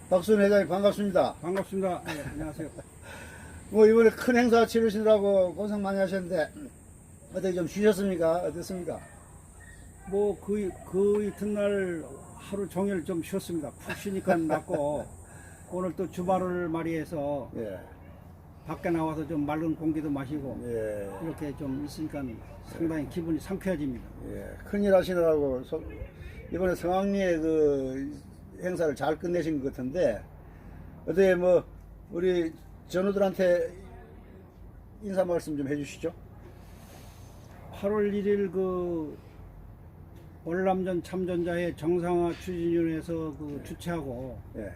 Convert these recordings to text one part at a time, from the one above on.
박수현 회장님 반갑습니다. 반갑습니다. 네, 안녕하세요. 뭐 이번에 큰 행사 치르시느라고 고생 많이 하셨는데 어떻게 좀 쉬셨습니까? 어땠습니까? 그 이튿날 하루 종일 좀 쉬었습니다. 푹 쉬니까 낫고, 오늘 또 주말을 맞이해서 예, 밖에 나와서 좀 맑은 공기도 마시고, 예, 이렇게 좀 있으니까 상당히 기분이 상쾌해집니다. 예. 큰일 하시느라고 이번에 성황리에 그 행사를 잘 끝내신 것 같은데 어떻게 뭐 우리 전우들한테 인사 말씀 좀 해주시죠. 8월 1일 그 월남전 참전자의 정상화 추진위원회에서 그 주최하고, 예,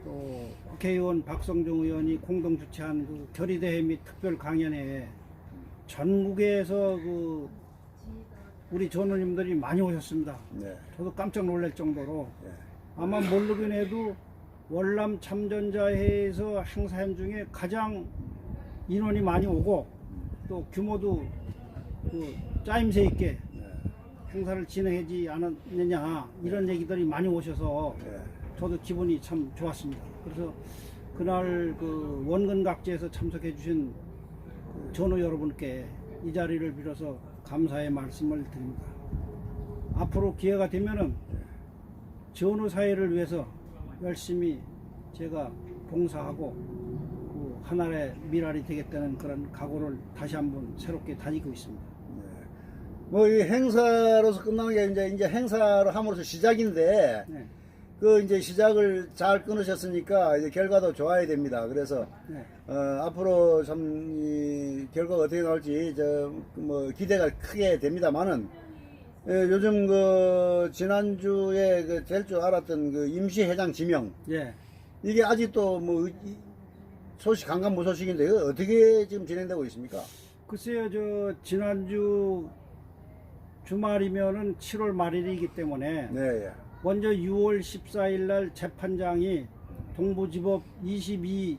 또 국회의원 박성중 의원이 공동 주최한 그 결의대회 및 특별 강연회에 전국에서 그 우리 전우님들이 많이 오셨습니다. 네, 저도 깜짝 놀랄 정도로, 예, 아마 모르긴 해도 월남 참전자회에서 행사한 중에 가장 인원이 많이 오고 또 규모도 그 짜임새 있게 네, 행사를 진행하지 않았느냐, 이런 얘기들이 많이 오셔서 예, 저도 기분이 참 좋았습니다. 그래서 그날 그 원근각지에서 참석해 주신 그 전우 여러분께 이 자리를 빌어서 감사의 말씀을 드립니다. 앞으로 기회가 되면은 전우 사회를 위해서 열심히 제가 봉사하고 그 하나의 미랄이 되겠다는 그런 각오를 다시 한번 새롭게 다지고 있습니다. 뭐 이 행사로서 끝나는 게 이제 행사를 함으로써 시작인데 네. 그 이제 시작을 잘 끊으셨으니까 이제 결과도 좋아야 됩니다. 그래서 네. 앞으로 참 이 결과가 어떻게 나올지 뭐 기대가 크게 됩니다만은 요즘 그 지난주에 그 될 줄 알았던 그 임시회장 지명 예. 이게 아직도 뭐 소식 강간무소식인데 이거 어떻게 지금 진행되고 있습니까? 글쎄요, 저 지난주 주말이면은 7월 말일이기 때문에 네, 예. 먼저 6월 14일 날 재판장이 동부지법 22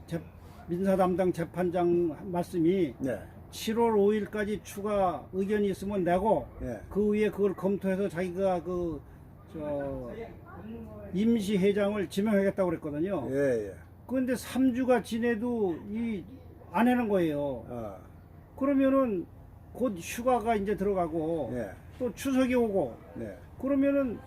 민사 담당 재판장 말씀이 네, 7월 5일까지 추가 의견이 있으면 내고, 예. 그 위에 그걸 검토해서 자기가 임시회장을 지명하겠다고 그랬거든요. 예, 예. 그런데 3주가 지내도 안 하는 거예요. 그러면은 곧 휴가가 이제 들어가고 예. 또 추석이 오고, 네, 그러면은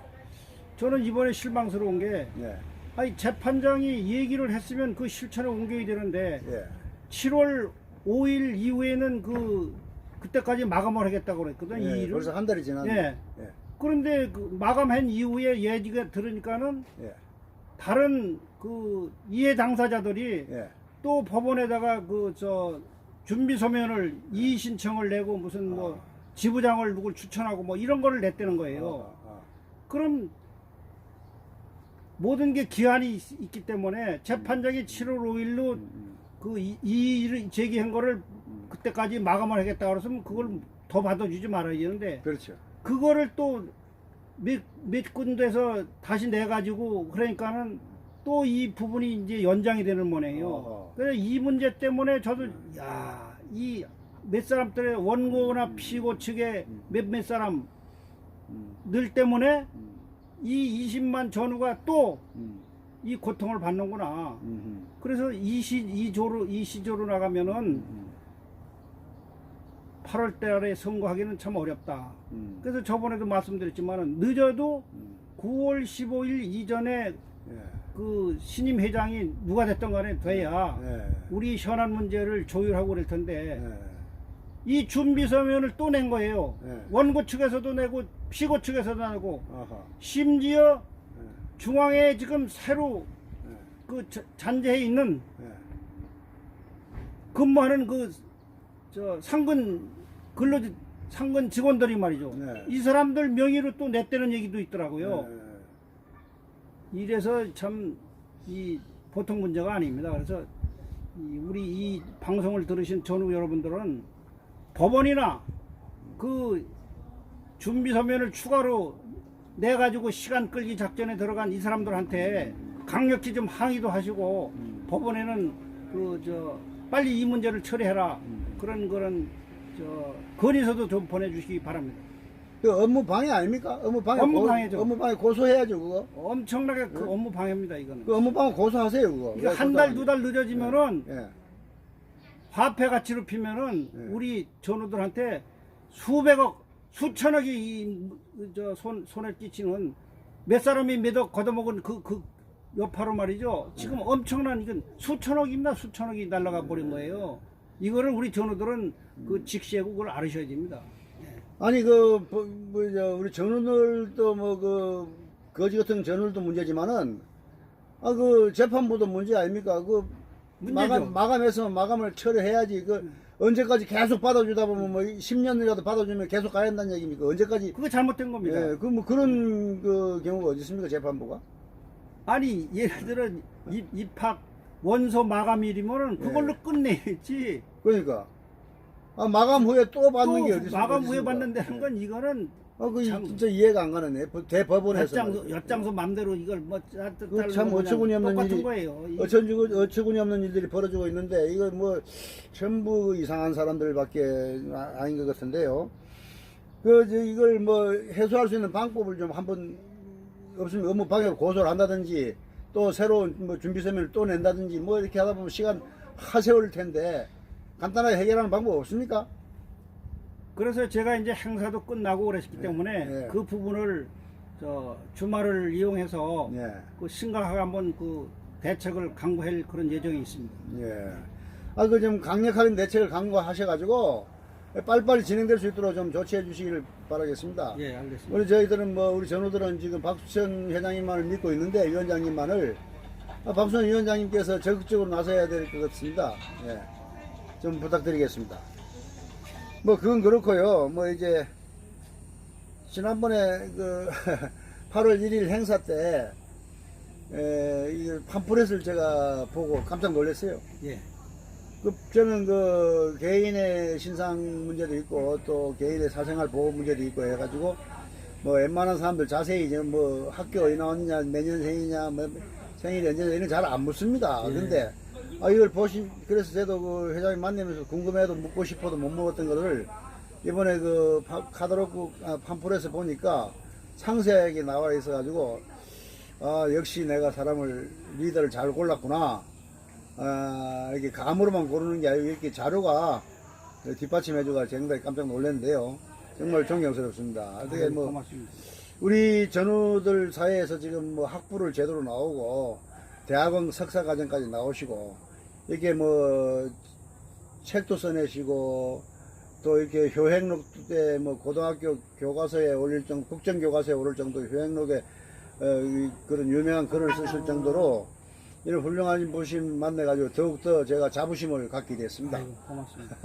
저는 이번에 실망스러운 게, 네, 아니 재판장이 얘기를 했으면 그 실천에 옮겨야 되는데 예. 7월 5일 이후에는 그때까지 마감을 하겠다고 그랬거든. 이 예, 일을. 벌써 한 달이 지났네. 예. 예, 그런데 그 마감한 이후에 얘기가 들으니까는 예, 다른 그 이해 당사자들이 예. 또 법원에다가 준비 서면을 이의 신청을 내고 무슨 뭐 지부장을 누굴 추천하고 뭐 이런 거를 냈다는 거예요. 그럼 모든 게 기한이 있기 때문에 재판장이 7월 5일로 그 이의를 제기한 거를 그때까지 마감을 하겠다 그랬으면 그걸 더 받아주지 말아야 되는데, 그렇죠. 그거를 또 몇 군데서 다시 내가지고 그러니까는 또 이 부분이 이제 연장이 되는 모양이에요. 그래서 이 문제 때문에 저도 이 몇 사람들의 원고나 피고 측의 몇몇 사람 늘 때문에 이 20만 전우가 또 이 고통을 받는구나. 그래서 이 시조로 나가면은 8월 달에 선거하기는 참 어렵다. 그래서 저번에도 말씀드렸지만은 늦어도 9월 15일 이전에 예, 그 신임 회장이 누가 됐던 간에 돼야 예, 우리 현안 문제를 조율하고 그럴 텐데, 예. 이 준비 서면을 또 낸 거예요. 네. 원고 측에서도 내고 피고 측에서도 내고, 아하. 심지어 예, 중앙에 지금 새로 예, 그 잔재해 있는 예. 근무하는 상근 직원들이 말이죠. 네. 이 사람들 명의로 또 냈다는 얘기도 있더라고요. 예, 이래서 참 이 보통 문제가 아닙니다. 그래서 우리 이 방송을 들으신 전우 여러분들은 법원이나 그 준비 서면을 추가로 내 가지고 시간 끌기 작전에 들어간 이 사람들한테 강력히 좀 항의도 하시고, 법원에는 빨리 이 문제를 처리해라, 그런 건의서도 좀 보내주시기 바랍니다. 그 업무 방해 아닙니까? 업무 방해. 업무 방해죠. 업무 방해 고소해야죠, 그거. 엄청나게 그 업무 방해입니다, 이거는. 그 업무 방해 고소하세요, 그거. 이거 한 달, 두 달 늦어지면은 예. 화폐 가치로 피면은 예. 우리 전우들한테 수백억, 수천억이 손에 끼치는 몇 사람이 몇억 걷어먹은 그 여파로 말이죠. 지금 엄청난 이건 수천억입니다. 수천억이 날아가 버린 거예요. 이거를 우리 전우들은 그 직시하고 그걸 알으셔야 됩니다. 아니 우리 전우들도 거지 같은 전우들도 문제지만은 그 재판부도 문제 아닙니까? 문제죠. 마감해서 마감을 처리해야지. 언제까지 계속 받아주다 보면 10년이라도 받아주면 계속 가야 한다는 얘기입니까? 언제까지? 그거 잘못된 겁니다. 예, 그런 경우가 어디 있습니까? 재판부가? 아니 예를 들어 입학 원서 마감일이면은 그걸로 끝내야지. 그러니까 마감 후에 또 받는 게 어디 또 있습니까? 마감 후에 받는다는 건 이거는 진짜 이해가 안 가네. 대법원에서. 엿장소 맘대로 이걸 참 어처구니 없는 똑같은 일이 거예요. 어처구니 없는 일들이 벌어지고 있는데 이거 전부 이상한 사람들밖에 아닌 것 같은데요. 이걸 해소할 수 있는 방법을 좀 한번 없으면 업무 방해로 고소를 한다든지 또 새로운 준비 서면을 또 낸다든지 이렇게 하다 보면 시간 하세월 텐데 간단하게 해결하는 방법 없습니까? 그래서 제가 이제 행사도 끝나고 그랬기 때문에 네. 그 부분을 주말을 이용해서 예. 심각하게 한번 그 대책을 강구할 그런 예정이 있습니다. 예. 좀 강력한 대책을 강구하셔가지고 빨리빨리 진행될 수 있도록 좀 조치해 주시기를 바라겠습니다. 예, 알겠습니다. 저희들은 우리 전우들은 지금 박수천 회장님만을 믿고 있는데 위원장님만을 박수천 위원장님께서 적극적으로 나서야 될 것 같습니다. 예. 좀 부탁드리겠습니다. 그건 그렇고요. 이제 지난번에 8월 1일 행사 때 이 팜플렛을 제가 보고 깜짝 놀랐어요. 예. 저는 개인의 신상 문제도 있고 또 개인의 사생활 보호 문제도 있고 해가지고 웬만한 사람들 자세히 이제 학교 어디 나왔느냐, 몇 년생이냐, 생일이 언제냐 이런 잘 안 묻습니다. 예. 근데 이걸 그래서 저도 회장님 만나면서 궁금해도 묻고 싶어도 못 물었던 거를 이번에 카talog 팜플렛에 보니까 상세하게 나와 있어가지고 역시 내가 리더를 잘 골랐구나. 이렇게 감으로만 고르는 게 아니고 이렇게 자료가 뒷받침해줘가 정말 깜짝 놀랐는데요. 정말 존경스럽습니다. 어떻게 고맙습니다. 우리 전우들 사이에서 지금 학부를 제대로 나오고 대학원 석사 과정까지 나오시고 이렇게 책도 써내시고 또 이렇게 효행록 때 고등학교 교과서에 올릴 정도, 국정교과서에 오를 정도 효행록에 그런 유명한 글을 쓰실 정도로 이런 훌륭한 분심 만나가지고 더욱더 제가 자부심을 갖게 됐습니다. 아이고, 고맙습니다.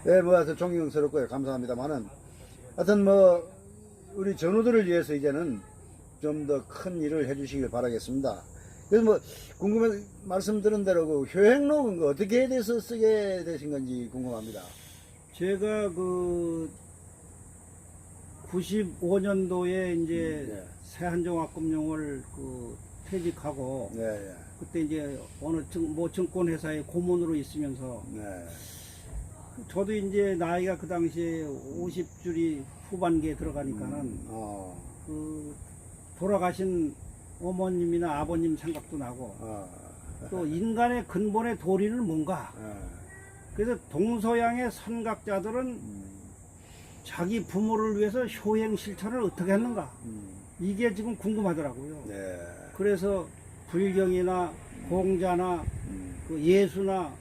예, 하여튼 존경스럽고요. 감사합니다만은. 하여튼 우리 전우들을 위해서 이제는 좀 더 큰 일을 해주시길 바라겠습니다. 그래서 궁금해, 말씀드린 대로 효행록은 어떻게 돼서 쓰게 되신 건지 궁금합니다. 제가 95년도에 이제 네. 새한정화금융을 퇴직하고 네, 그때 이제 어느 증권회사에 고문으로 있으면서 네. 저도 이제 나이가 그 당시에 50줄이 후반기에 들어가니까는 돌아가신 어머님이나 아버님 생각도 나고 또 인간의 근본의 도리는 뭔가. 그래서 동서양의 선각자들은 자기 부모를 위해서 효행 실천을 어떻게 했는가. 이게 지금 궁금하더라고요. 네. 그래서 불경이나 공자나 예수나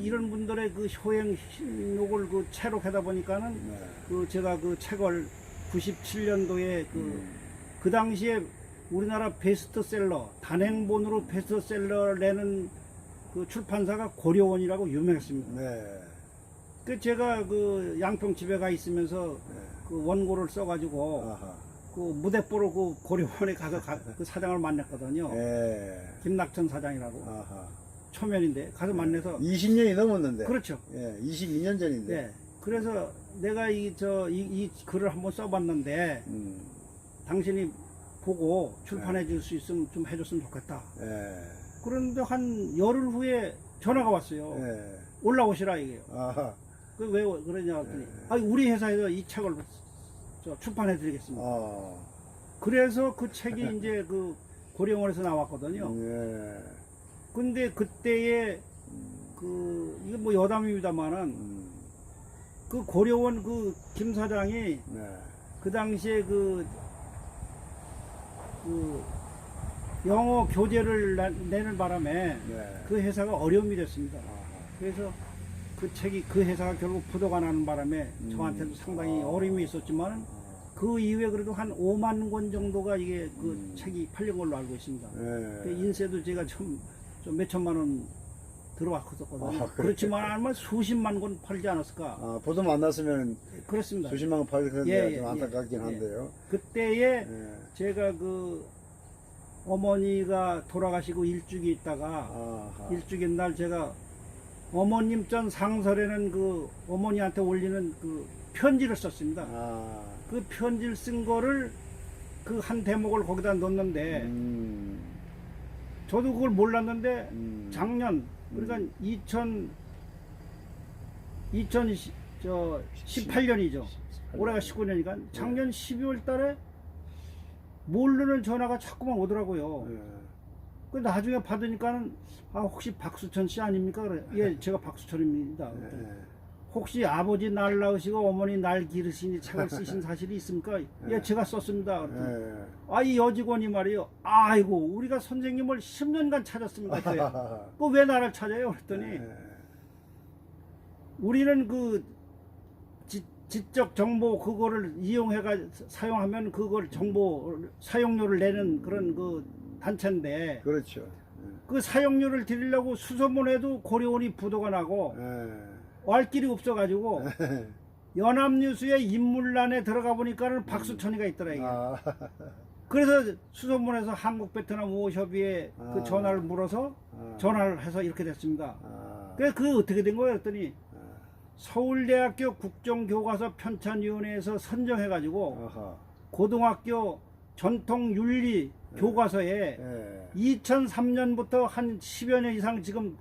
이런 분들의 효행록을 채록하다 보니까는 제가 책을 97년도에 그 당시에 우리나라 베스트셀러 단행본으로 베스트셀러를 내는 출판사가 고려원이라고 유명했습니다. 네. 제가 양평 집에 가 있으면서 원고를 써가지고 무대뽀로 고려원에 가서 사장을 만났거든요. 네. 김낙천 사장이라고. 초면인데 가서 만나서 20년이 넘었는데. 그렇죠. 예, 22년 전인데. 네. 그래서 내가 이 글을 한번 써봤는데 당신이 보고 출판해 줄 수 있으면 좀 해줬으면 좋겠다. 그런데 한 열흘 후에 전화가 왔어요. 올라오시라 이게요. 왜 그러냐 했더니 우리 회사에서 이 책을 출판해드리겠습니다. 아, 그래서 그 책이 이제 그 고려원에서 나왔거든요. 예. 근데 그때에 그 이게 뭐 여담입니다만은 그 고려원 그 김 사장이 네. 그 당시에 그 영어 교재를 내는 바람에 네. 그 회사가 어려움이 됐습니다. 아하. 그래서 그 책이 그 회사가 결국 부도가 나는 바람에 저한테도 상당히 어려움이 있었지만 그 이후에 그래도 한 5만 권 정도가 이게 그 책이 팔린 걸로 알고 있습니다. 예. 그 인쇄도 제가 좀 몇천만 원 들어왔었거든요. 그렇지만 아마 수십만 권 팔지 않았을까. 아, 보도 만났으면 그렇습니다. 수십만 원 팔릴 텐데 예, 예, 좀 안타깝긴 예, 한데요. 그때에 예. 제가 그 어머니가 돌아가시고 일주기 있다가 아하. 일주기 날 제가 어머님 전 상설에는 그 어머니한테 올리는 그 편지를 썼습니다. 아. 그 편지를 쓴 거를 그 한 대목을 거기다 넣었는데 저도 그걸 몰랐는데 작년 그러니까 2018년이죠. 올해가 19년이니까 작년 12월 달에 모르는 전화가 자꾸만 오더라고요. 예. 그 나중에 받으니까는 아 혹시 박수천 씨 아닙니까? 그래. 예, 제가 박수천입니다. 예. 혹시 아버지 날 낳으시고 어머니 날 기르시니 책을 쓰신 사실이 있습니까? 예, 제가 썼습니다. 예. 아, 이 여직원이 말이요. 아이고, 우리가 선생님을 10년간 찾았습니다. 그 왜 나를 찾아요? 그랬더니 예. 우리는 그 지적 정보 그거를 이용해가 사용하면 그걸 정보 사용료를 내는 그런 그 단체인데 그렇죠. 그 사용료를 드리려고 수소문해도 고려원이 부도가 나고 예. 갈 길이 없어가지고 연합뉴스의 인물란에 들어가 보니까는 박수천이가 있더라 이게. 아. 그래서 수소문에서 한국베트남 워협의회 그 아. 전화를 물어서 아. 전화를 해서 이렇게 됐습니다. 아. 그래서 그게 어떻게 된 거예요? 그랬더니 서울대학교 국정교과서 편찬위원회에서 선정해가지고 아하. 고등학교 전통윤리 교과서에 예. 2003년부터 한 10여 년 이상 지금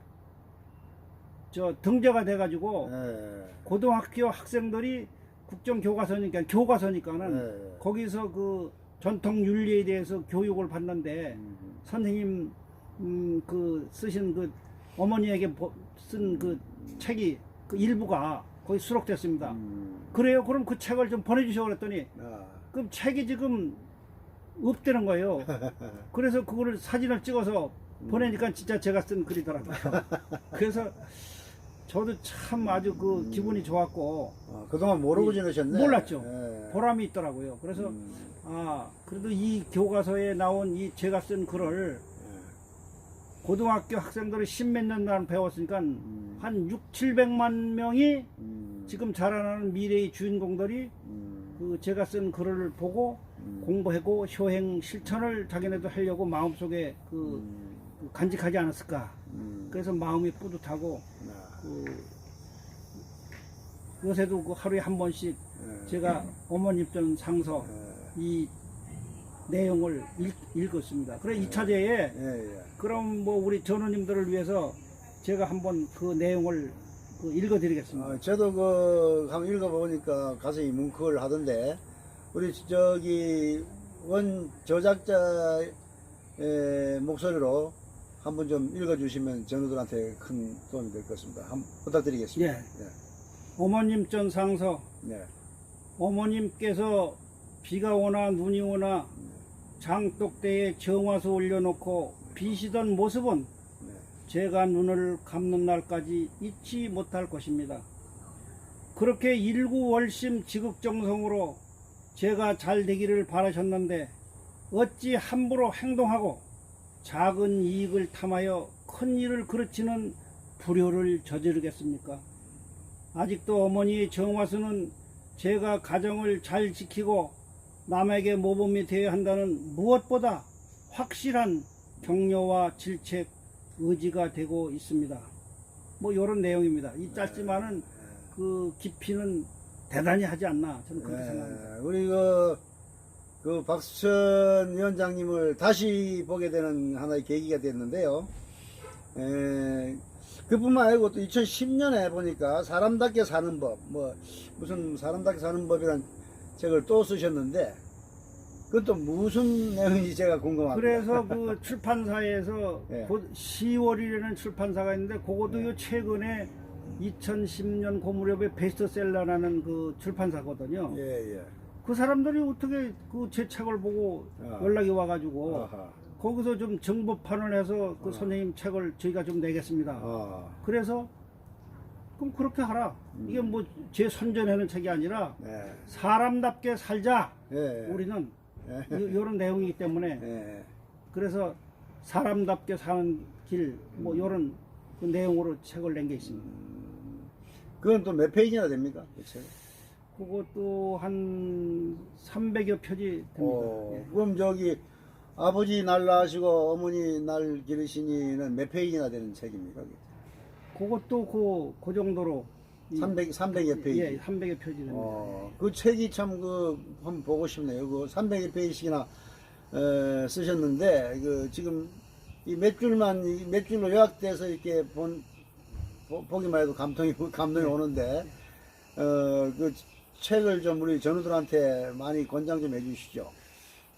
등재가 돼가지고 예. 고등학교 학생들이 국정교과서니까 교과서니까는 예. 거기서 그 전통윤리에 대해서 교육을 받는데 선생님 그 쓰신 그 어머니에게 쓴 그 책이 그 일부가 거기 수록됐습니다. 그래요? 그럼 그 책을 좀 보내주시오 그랬더니 아. 그럼 책이 지금 없다는 거예요. 그래서 그거를 사진을 찍어서 보내니까 진짜 제가 쓴 글이더라고요. 그래서 저도 참 아주 그 기분이 좋았고 그동안 모르고 지내셨네. 몰랐죠. 예. 보람이 있더라고요. 그래서 아 그래도 이 교과서에 나온 이 제가 쓴 글을 고등학교 학생들이 10몇 년 동안 배웠으니까 한 6, 700만 명이 지금 자라나는 미래의 주인공들이 그 제가 쓴 글을 보고 공부하고 효행 실천을 자기네도 하려고 마음속에 그 간직하지 않았을까. 그래서 마음이 뿌듯하고 요새도 그 하루에 한 번씩 제가 어머님 전 상서 이 내용을 읽었습니다. 그래 2차제에 예. 그럼 뭐 우리 전우님들을 위해서 제가 한번 그 내용을 그 읽어드리겠습니다. 저도 그 한번 읽어보니까 가슴이 뭉클 하던데 우리 저기 원 저작자의 목소리로 한번 좀 읽어주시면 전우들한테 큰 도움이 될 것 같습니다. 한번 부탁드리겠습니다. 예. 어머님 전 상서 네. 어머님께서 비가 오나 눈이 오나 장독대에 정화수 올려놓고 비시던 모습은 제가 눈을 감는 날까지 잊지 못할 것입니다. 그렇게 일구월심 지극정성으로 제가 잘 되기를 바라셨는데 어찌 함부로 행동하고 작은 이익을 탐하여 큰 일을 그르치는 불효를 저지르겠습니까? 아직도 어머니의 정화수는 제가 가정을 잘 지키고 남에게 모범이 되어야 한다는 무엇보다 확실한 격려와 질책, 의지가 되고 있습니다. 뭐 이런 내용입니다. 이 짧지만은 그 깊이는 대단히 하지 않나 저는 그렇게 생각합니다. 우리 그 박수천 위원장님을 다시 보게 되는 하나의 계기가 됐는데요. 그뿐만 아니고 또 2010년에 보니까 사람답게 사는 법, 뭐 무슨 사람답게 사는 법이란 책을 또 쓰셨는데 그것도 무슨 내용인지 제가 궁금합니다. 그래서 그 출판사에서 예. 곧 10월이라는 출판사가 있는데 그것도 요 최근에 2010년 고무렵의 베스트셀러라는 그 출판사거든요. 예, 예. 그 사람들이 어떻게 그 제 책을 보고 아. 연락이 와가지고 아하. 거기서 좀 정보판을 해서 그 선생님 책을 저희가 좀 내겠습니다. 아. 그래서 그럼 그렇게 하라. 이게 뭐 제 선전하는 책이 아니라 네. 사람답게 살자. 예. 우리는 예. 이런 내용이기 때문에 예. 그래서 사람답게 사는 길 뭐 이런 그 내용으로 책을 낸 게 있습니다. 그건 또 몇 페이지나 됩니까? 그 책? 그것도 한 300여 표지 됩니다. 예. 그럼 저기 아버지 날 낳으시고 어머니 날 기르시니는 몇 페이지나 되는 책입니까? 그것도 그 정도로 300여 페이지. 예, 300여 표지 됩니다. 그 책이 참 한번 보고 싶네요. 그 300여 페이지씩이나 쓰셨는데 그 지금 이 몇 줄로 요약돼서 이렇게 보기만 해도 감동이 오는데 그 책을 좀 우리 전우들한테 많이 권장 좀 해주시죠.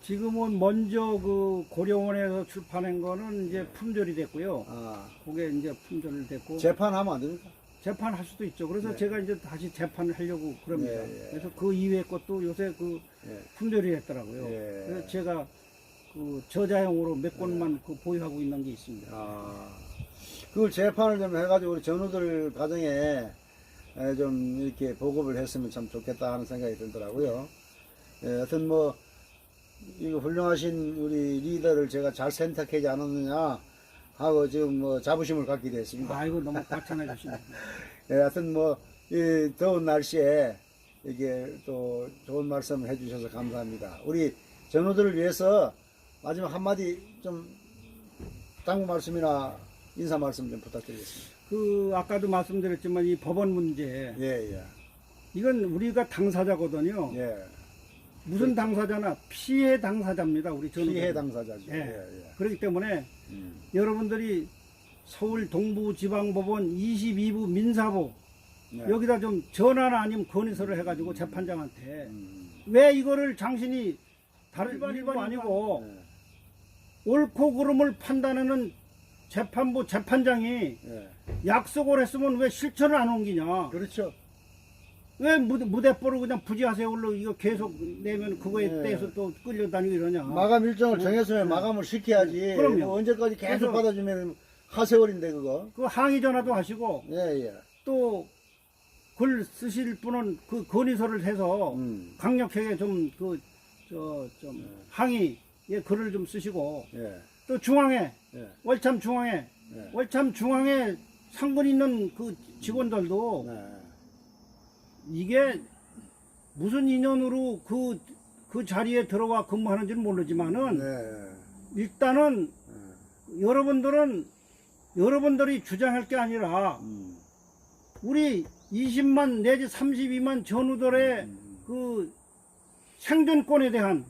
지금은 먼저 그 고려원에서 출판한 거는 이제 품절이 됐고요. 아, 그게 이제 품절이 됐고 재판하면 안 됩니까? 재판할 수도 있죠. 그래서 네. 제가 이제 다시 재판을 하려고 그럽니다. 예, 예. 그래서 그 이외의 것도 요새 그 예. 품절이 됐더라고요. 예. 그래서 제가 그 저자용으로 몇 권만 그 보유하고 있는 게 있습니다. 아, 그걸 재판을 좀 해가지고 우리 전우들 가정에 좀 이렇게 보급을 했으면 참 좋겠다 하는 생각이 들더라고요. 예, 하여튼 뭐, 이거 훌륭하신 우리 리더를 제가 잘 선택하지 않았느냐 하고 지금 뭐 자부심을 갖게 됐습니다. 아이고 너무 과찬해 주시네. 예, 하여튼 뭐, 이 더운 날씨에 이게 또 좋은 말씀을 해주셔서 감사합니다. 우리 전우들을 위해서 마지막 한마디 좀 당부 말씀이나 인사 말씀 좀 부탁드리겠습니다. 그 아까도 말씀드렸지만 이 법원 문제 예, 예. 이건 우리가 당사자거든요. 예. 무슨 당사자나 피해 당사자입니다. 우리 전우들. 피해 당사자죠. 예. 예. 그렇기 때문에 음. 여러분들이 서울 동부지방법원 22부 민사부 네. 여기다 좀 전화나 아니면 건의서를 해가지고 재판장한테 음. 왜 이거를 당신이 다른 일반인도 아니고 예. 옳고 그름을 판단하는 재판부 재판장이 예. 약속을 했으면 왜 실천을 안 옮기냐? 그렇죠. 왜 무대뽀로 그냥 부지하세요로 이거 계속 내면 그거에 네. 대해서 또 끌려다니고 이러냐? 마감 일정을 정했으면 마감을 시켜야지. 그럼요. 뭐 언제까지 계속 그래서- 받아주면 하세월인데 그거. 그 항의 전화도 하시고 예, 예. 또 글 쓰실 분은 그 건의서를 해서 강력하게 좀 좀 항의의 글을 좀 쓰시고 예. 또 중앙에 예. 월참 중앙에 예. 월참 중앙에 상근 있는 그 직원들도 네. 이게 무슨 인연으로 그 자리에 들어와 근무하는지는 모르지만은 네. 일단은 여러분들이 주장할 게 아니라 우리 20만 내지 32만 전우들의 그 생존권에 대한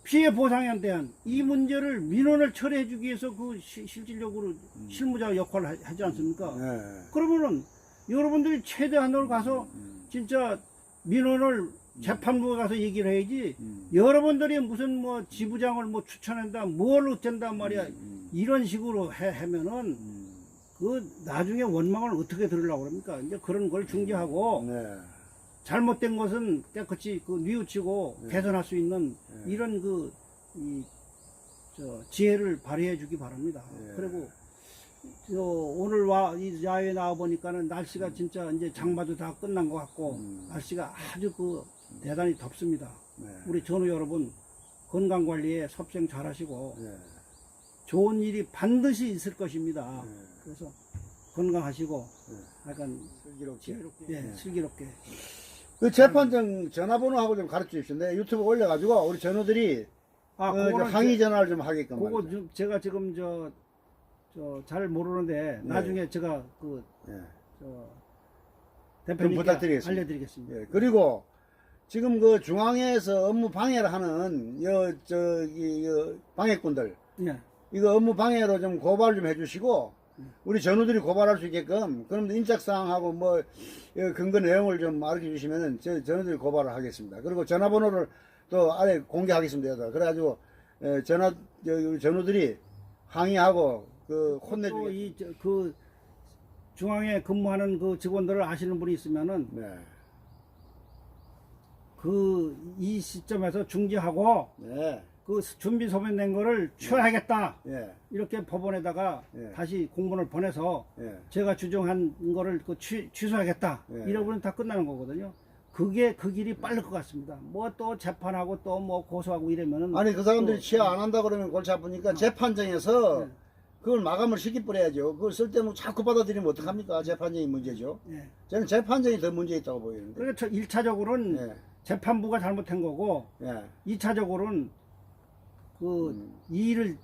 피해 보상에 대한 이 문제를 민원을 처리해 주기 위해서 그 실질적으로 실무자 역할을 하지 않습니까? 네. 그러면은 여러분들이 최대한으로 가서 진짜 민원을 재판부에 가서 얘기를 해야지 여러분들이 무슨 뭐 지부장을 뭐 추천한다 뭘 어쩐다 말이야 이런 식으로 하면은 그 나중에 원망을 어떻게 들으려고 그럽니까? 이제 그런 걸 중재하고 네. 잘못된 것은 깨끗이 그 뉘우치고 개선할 수 있는 이런 지혜를 발휘해 주기 바랍니다. 그리고 오늘 이 야외에 나와 보니까는 날씨가 진짜 이제 장마도 다 끝난 것 같고 날씨가 아주 대단히 덥습니다. 네. 우리 전우 여러분 건강 관리에 섭생 잘 하시고 네. 좋은 일이 반드시 있을 것입니다. 그래서 건강하시고 약간 슬기롭게. 슬기롭게. 그 재판장 전화번호하고 좀 가르쳐 주십시오. 내 유튜브 올려가지고 우리 전우들이 그거는 항의 전화를 좀 하게끔. 그거 말이죠. 좀 제가 지금 잘 모르는데 나중에 제가 예. 대표님께 부탁드리겠습니다. 알려드리겠습니다. 예. 그리고 지금 그 중앙에서 업무 방해를 하는 방해꾼들 예. 이거 업무 방해로 좀 고발 좀 해주시고 우리 전우들이 고발할 수 있게끔 그럼 인적사항하고 뭐 근거 내용을 좀 알려 주시면은 전우들이 고발을 하겠습니다. 그리고 전화번호를 또 아래 공개하겠습니다. 그래가지고 우리 전우들이 항의하고 그 혼내주게. 또그 중앙에 근무하는 그 직원들을 아시는 분이 있으면은 네. 이 시점에서 중지하고 네. 그 준비 소명된 거를 취하하겠다. 예. 이렇게 법원에다가 예. 다시 공문을 보내서 예. 제가 주장한 거를 취소하겠다. 예. 이러면 다 끝나는 거거든요. 그게 그 길이 빠를 것 같습니다. 뭐 또 재판하고 또 뭐 고소하고 이러면은 아니 그 사람들이 또- 취하 안 한다 그러면 골치 아프니까 재판정에서 네. 그걸 마감을 시켜버려야죠. 그걸 쓸데없는 자꾸 받아들이면 어떡합니까? 재판정이 문제죠. 예. 저는 재판정이 더 문제 있다고 보이는데. 그러니까 1차적으로는 예. 재판부가 잘못한 거고 예. 2차적으로는 그 이 일을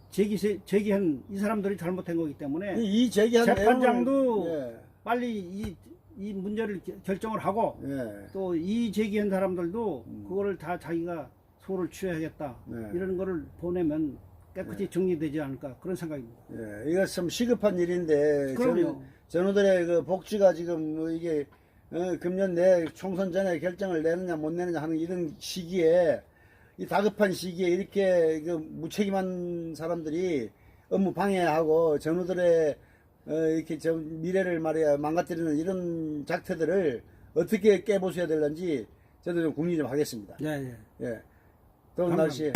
제기한 이 사람들이 잘못한 거기 때문에 이 제기한 재판장도 내용을- 빨리 이 문제를 결정을 하고 예. 예. 또 이 제기한 사람들도 그거를 다 자기가 소를 취하겠다 네. 이런 거를 보내면 깨끗이 정리되지 않을까 그런 생각입니다. 예. 이거 참 시급한 일인데 그럼요. 전우들의 그 복지가 지금 뭐 이게 금년 내 총선 전에 결정을 내느냐 못 내느냐 하는 이런 시기에 이 다급한 시기에 이렇게 그 무책임한 사람들이 업무 방해하고 전우들의 이렇게 미래를 말이야 망가뜨리는 이런 작태들을 어떻게 깨부숴야 될는지 저도 좀 궁리 좀 하겠습니다. 예, 예. 예. 더운 감사합니다. 날씨에